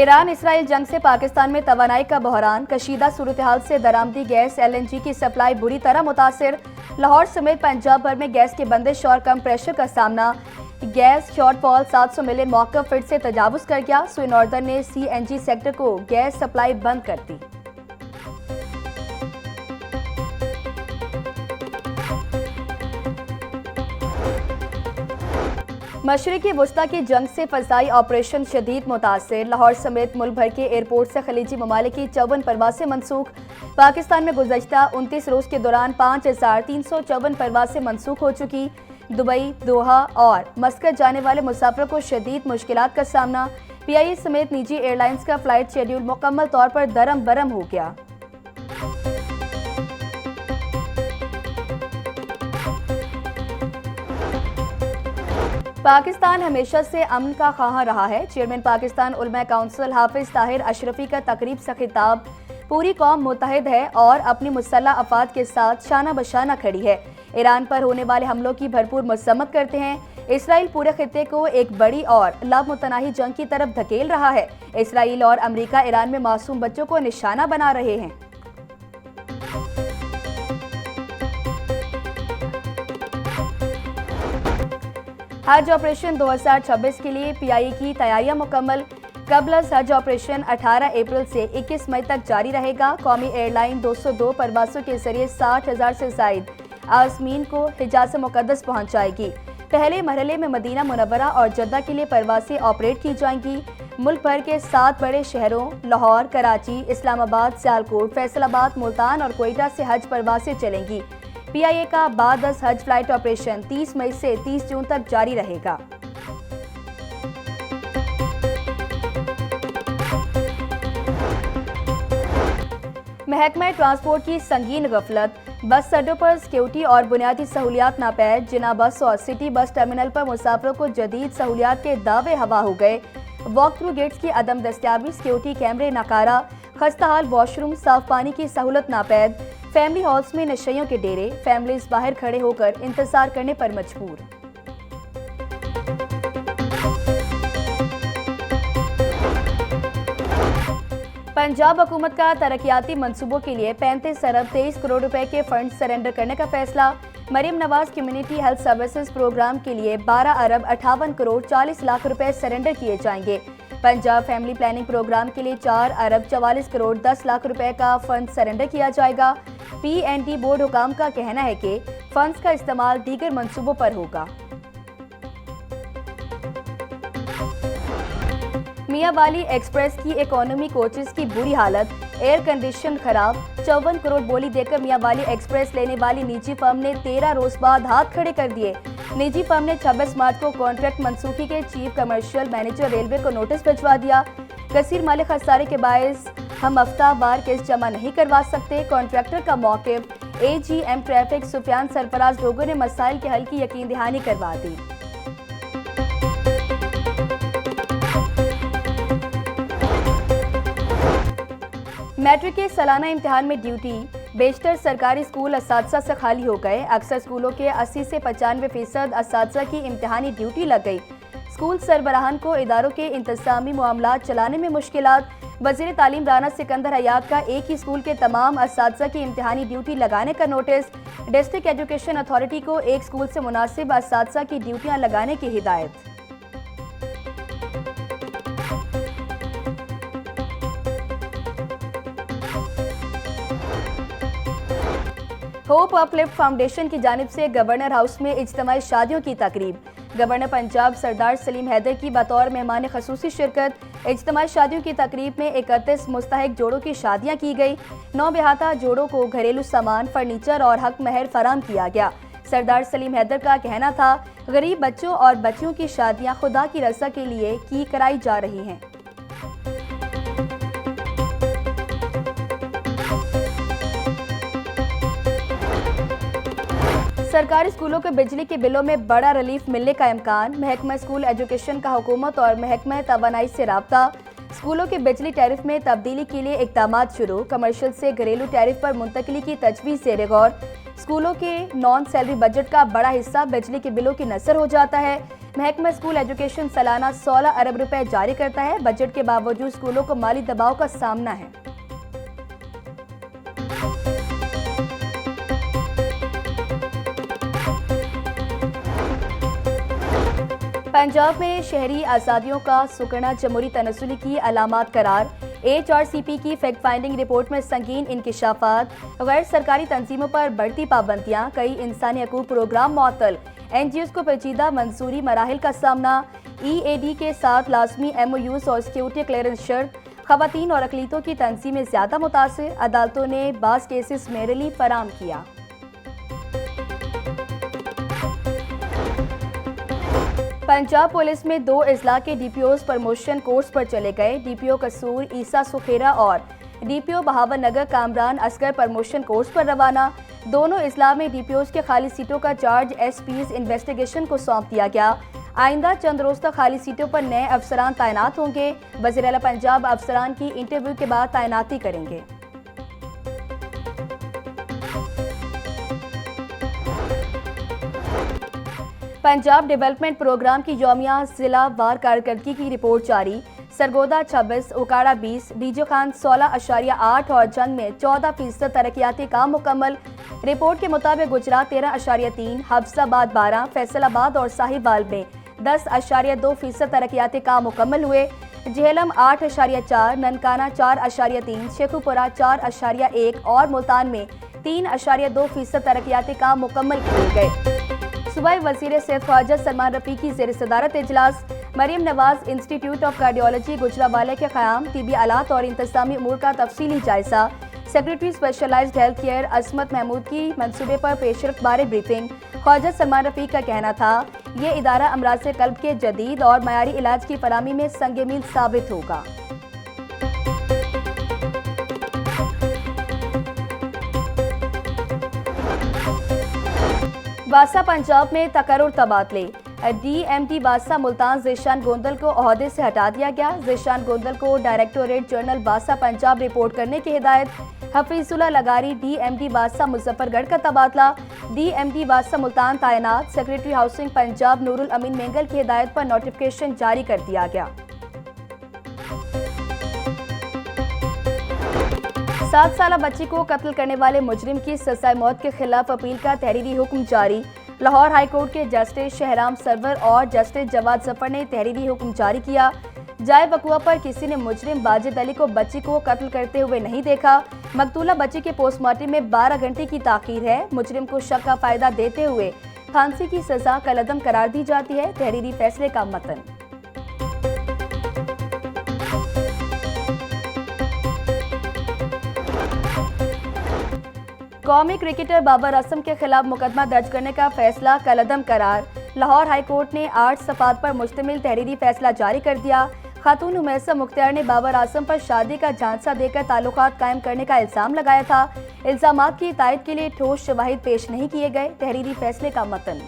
Iran Israel जंग से पाकिस्तान में तवानाई का बहरान, कशीदा सूरत-ए-हाल से दरामदी गैस एलएनजी की सप्लाई बुरी तरह मुतासिर। लाहौर समेत पंजाब भर में गैस की बंदिश और कम प्रेशर का सामना। गैस शॉर्टफॉल 700 मिलियन मौक़िफ़ फिर से तजावुज़ कर गया। सुई नॉर्दर्न ने सीएनजी सेक्टर को गैस सप्लाई बंद कर दी। मशरिकी वुस्ता की जंग से फ़ज़ाई ऑपरेशन शदीद मुतासिर। लाहौर समेत मुल्क भर के एयरपोर्ट से खलीजी ममालिक की 54 परवासें मनसूख। पाकिस्तान में गुज़श्ता 29 रोज़ के दौरान 5354 परवासें मनसूख हो चुकी। दुबई, दोहा और मस्कत जाने वाले मुसाफिरों को शदीद मुश्किलात का सामना। पीआईए समेत निजी एयरलाइंस का फ़्लाइट शेड्यूल मुकम्मल तौर पर दरम बरम हो गया। पाकिस्तान हमेशा से अमन का ख़्वाह रहा है। चेयरमैन पाकिस्तान उलमा काउंसिल हाफिज ताहिर अशरफी का तकरीब से खिताब। पूरी कौम मुत्तहिद है और अपनी मुसल्लह अफवाद के साथ शाना बशाना खड़ी है। ईरान पर होने वाले हमलों की भरपूर मज़म्मत करते हैं। इसराइल पूरे खित्ते को एक बड़ी और लामुतनाही जंग की तरफ धकेल रहा है। इसराइल और अमरीका ईरान में मासूम बच्चों को निशाना बना रहे हैं। हज ऑपरेशन 2026 के लिए पीआईए की तैयारियां मुकम्मल। कबल हज ऑपरेशन 18 अप्रैल से 21 मई तक जारी रहेगा। कौमी एयरलाइन 202 परवासों के जरिए 60,000 से ज़ायद आज़मीन को हिजाज़ मुक़द्दस पहुंचाएगी। पहले मरहले में मदीना मुनव्वरा और जद्दा के लिए परवासें ऑपरेट की जाएंगी। मुल्क भर के 7 बड़े शहरों लाहौर, कराची, इस्लामाबाद, सियालकोट, फैसलाबाद, मुल्तान और कोयटा से हज परवासें चलेंगी। पीआईए का बाद हज फ्लाइट ऑपरेशन 30 मई से 30 जून तक जारी रहेगा। महकमा ट्रांसपोर्ट की संगीन गफलत। बस अड्डों पर सिक्योरिटी और बुनियादी सहूलियात नापैद। जिना बस और सिटी बस टर्मिनल पर मुसाफिरों को जदीद सहूलियात के दावे हवा हो गए। वॉक थ्रू गेट्स की अदम दस्तियाबी, सिक्योरिटी कैमरे नाकारा, खस्ता हाल वॉशरूम, साफ पानी की सहूलत नापैद। फैमिली हॉल्स में नशइयों के डेरे, फैमिलीज बाहर खड़े होकर इंतजार करने पर मजबूर। पंजाब हुकूमत का तरक्याती मंसूबों के लिए 35 अरब 23 करोड़ रुपए के फंड सरेंडर करने का फैसला। Maryam Nawaz community health services programme के लिए 12 अरब 58 करोड़ 40 लाख रुपए सरेंडर किए जाएंगे। पंजाब फैमिली प्लानिंग प्रोग्राम के लिए 4 अरब 44 करोड़ 10 लाख रुपए का फंड सरेंडर किया जाएगा। पीएनडी बोर्ड हुकाम का कहना है कि फंड्स का इस्तेमाल दीगर मंसूबों पर होगा। मियां वाली एक्सप्रेस की इकोनॉमी कोचेस की बुरी हालत, एयर कंडीशन खराब। 54 करोड़ बोली देकर मियां वाली एक्सप्रेस लेने वाली निजी फर्म ने 13 रोज बाद हाथ खड़े कर दिए। निजी फर्म ने 26 मार्च को कॉन्ट्रैक्ट मनसूखी के चीफ कमर्शियल मैनेजर रेलवे को नोटिस भिजवा दिया। कसीर माली खसारे के बायस हम हफ्तावार केस जमा नहीं करवा सकते। कॉन्ट्रैक्टर का मौक़िफ़। एजीएम ट्रैफिक सुफियान सरफराज लोगों ने मसाइल के हल की यकीन दहानी करवा दी। मैट्रिक के सालाना इम्तिहान में ड्यूटी। बेशतर सरकारी स्कूल असातिज़ा से खाली हो गए। अक्सर स्कूलों के 80 से 95% असातिज़ा की इम्तिहानी ड्यूटी लग गई। स्कूल सरबराहान को इदारों के इंतज़ामी मामलात चलाने में मुश्किलात। वज़ीर तालीम राना सिकंदर हयात का एक ही स्कूल के तमाम असातिज़ा की इम्तिहानी ड्यूटी लगाने का नोटिस। डिस्ट्रिक्ट एजुकेशन अथॉरिटी को एक स्कूल से मुनासिब असातिज़ा की ड्यूटियाँ लगाने की हिदायत। होप अपलिफ्ट फाउंडेशन की जानिब से गवर्नर हाउस में इज्तिमाई शादियों की तकरीब। गवर्नर पंजाब सरदार सलीम हैदर की बतौर मेहमान खसूसी शिरकत। इज्तिमाई शादियों की तकरीब में 31 मुस्तहिक जोड़ों की शादियां की गई। 9 बेहाता जोड़ों को घरेलू सामान, फर्नीचर और हक महर फराम किया गया। सरदार सलीम हैदर का कहना था, गरीब बच्चों और बच्चियों की शादियां खुदा की रज़ा के लिए की कराई जा रही हैं। सरकारी स्कूलों के बिजली के बिलों में बड़ा रिलीफ मिलने का इम्कान। महकमा स्कूल एजुकेशन का हुकूमत और महकमा तवानाई से राब्ता। स्कूलों के बिजली टैरिफ में तब्दीली के लिए इक़दामात शुरू। कमर्शियल से घरेलू टैरिफ पर मुंतकिली की तजवीज़ ज़ेर गौर। स्कूलों के नॉन सैलरी बजट का बड़ा हिस्सा बिजली के बिलों की नज़र हो जाता है। महकमा स्कूल एजुकेशन सालाना 16 अरब रुपए जारी करता है। बजट के बावजूद स्कूलों को माली दबाव का सामना है। पंजाब में शहरी आज़ादियों का सुकना जमहूरी तनस्सुली की अलामात करार। HRCP की फैक्ट फाइंडिंग रिपोर्ट में संगीन इंकिशाफात। गैर सरकारी तंजीमों पर बढ़ती पाबंदियां, कई इंसानी हकूक प्रोग्राम मुअत्तल। NGOs को पेचीदा मंसूरी मराहिल का सामना। EAD के साथ लाजमी MOUs और सिक्योरिटी क्लियरेंस शर्त। खवातीन और अकलीतों की तंजीमें ज्यादा मुतासिर। अदालतों ने बास केसेस में रिलीफ फराम किया। पंजाब पुलिस में 2 अजला के DPOs प्रमोशन कोर्स पर चले गए। DPO कसूर ईसा सुखेरा और DPO Bahawalnagar Kamran Asghar promotion course पर रवाना। दोनों अजला में DPOs के खाली सीटों का चार्ज SPs इन्वेस्टिगेशन को सौंप दिया गया। आइंदा चंद रोज तक खाली सीटों पर नए अफसरान तैनात होंगे। वज़ीर आला पंजाब अफसरान की इंटरव्यू के बाद तैनाती करेंगे। पंजाब डेवलपमेंट प्रोग्राम की यौमिया जिला वार कारकर्दगी की रिपोर्ट जारी। सरगोदा 26, उकाड़ा 20, डीजो खान 16.8 और जंग में 14% तरक्याती काम मुकम्मल। रिपोर्ट के मुताबिक गुजरात 13.3, हफ्साबाद 12, फैसलाबाद और साहिवाल में 10.2% तरक्याती काम मुकम्मल हुए। झेलम 8.4, ननकाना 4.3, शेखुपुरा 4.1 और मुल्तान में 3.2% तरक्याती काम मुकम्मल किए गए। सूबाई वज़ीर सेहत ख्वाजा सलमान रफ़ी की ज़ेर सदारत इजलास। Maryam Nawaz institute of cardiology Gujranwala के क़याम, तिबी आलात और इंतज़ामी उमूर का तफसीली जायजा। सेक्रेटरी स्पेशलाइज्ड हेल्थ केयर असमत महमूद की मंसूबे पर पेशरफ्त बारे ब्रीफिंग। ख्वाजा सलमान रफ़ी का कहना था, ये इदारा अमराज़ क़ल्ब के जदीद और मयारी इलाज की फराहमी में संग मील साबित होगा। वासा पंजाब में तकर्रुर तबादले। DMD वासा मुल्तान ज़ीशान गोंदल को ओहदे से हटा दिया गया। ज़ीशान गोंदल को डायरेक्टोरेट जनरल वासा पंजाब रिपोर्ट करने की हिदायत। हफीजुल्लाह लगारी DMD वासा मुजफ्फरगढ़ का तबादला। DMD वासा मुल्तान तैनात। सेक्रेटरी हाउसिंग पंजाब नूरुल अमीन मेंगल की हिदायत पर नोटिफिकेशन जारी कर दिया गया। 7 साला बच्ची को कत्ल करने वाले मुजरिम की सज़ाए मौत के खिलाफ अपील का तहरीरी हुक्म जारी। लाहौर हाई कोर्ट के जस्टिस शहराम सरवर और जस्टिस जवाद जफर ने तहरीरी हुक्म जारी किया। जाए वकुआ पर किसी ने मुजरिम वाजिद अली को बच्ची को कत्ल करते हुए नहीं देखा। मकतूला बच्ची के पोस्टमार्टम में 12 घंटे की ताखीर है। मुजरिम को शक का फायदा देते हुए फांसी की सजा कलअदम करार दी जाती है। तहरीरी फैसले का मतन। कौमी क्रिकेटर बाबर आजम के खिलाफ मुकदमा दर्ज करने का फैसला कलअदम करार। लाहौर हाई कोर्ट ने 8 सफ़ात पर मुश्तमिल तहरीरी फैसला जारी कर दिया। खातून उमैसा मुख्तियार ने बाबर आजम पर शादी का झांसा देकर ताल्लुकात कायम करने का इल्ज़ाम लगाया था। इल्ज़ामात की तायद के लिए ठोस शवाहिद पेश नहीं किए गए। तहरीरी फैसले का मतन।